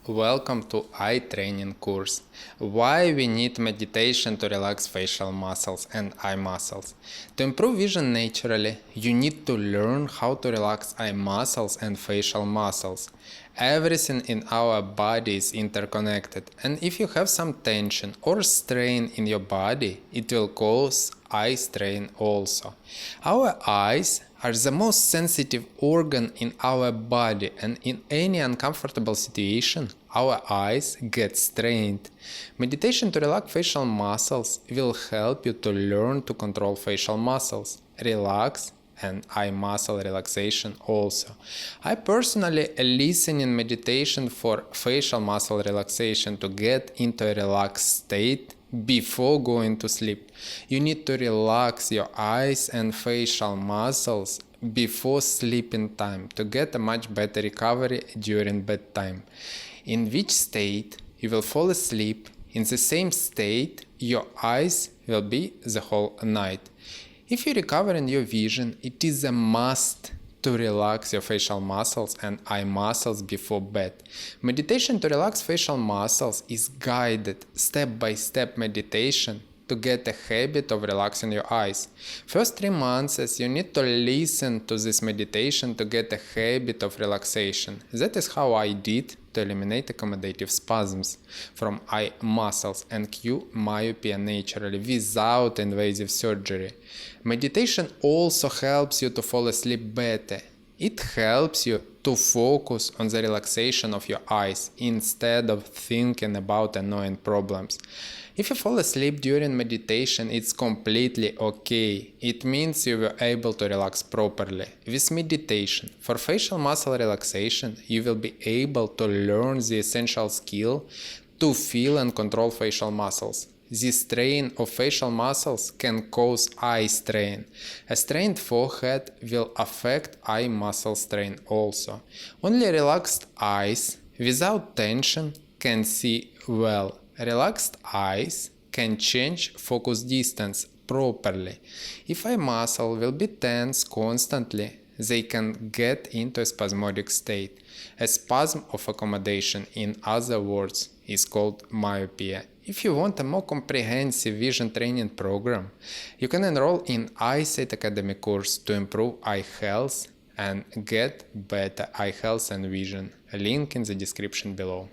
Welcome to eye training course. Why we need meditation to relax facial muscles and eye muscles. To improve vision naturally, you need to learn how to relax eye muscles and facial muscles. Everything in our body is interconnected, and if you have some tension or strain in your body, it will cause eye strain also. Our eyes are the most sensitive organ in our body, and in any uncomfortable situation, our eyes get strained. Meditation to relax facial muscles will help you to learn to control facial muscles, relax, and eye muscle relaxation also. I personally listen in meditation for facial muscle relaxation to get into a relaxed state before going to sleep. You need to relax your eyes and facial muscles before sleeping time to get a much better recovery during bedtime. In which state you will fall asleep, in the same state your eyes will be the whole night. If you recover in your vision, it is a must to relax your facial muscles and eye muscles before bed. Meditation to relax facial muscles is guided step-by-step meditation to get a habit of relaxing your eyes. First 3 months you need to listen to this meditation to get a habit of relaxation. That is how I did to eliminate accommodative spasms from eye muscles and cure myopia naturally without invasive surgery. Meditation also helps you to fall asleep better. It helps you to focus on the relaxation of your eyes instead of thinking about annoying problems. If you fall asleep during meditation, it's completely okay. It means you were able to relax properly. With meditation, for facial muscle relaxation, you will be able to learn the essential skill to feel and control facial muscles. The strain of facial muscles can cause eye strain. A strained forehead will affect eye muscle strain also. Only relaxed eyes without tension can see well. Relaxed eyes can change focus distance properly. If eye muscle will be tense constantly, they can get into a spasmodic state. A spasm of accommodation, in other words, is called myopia. If you want a more comprehensive vision training program, you can enroll in Eyesight Academy course to improve eye health and get better eye health and vision. A link in the description below.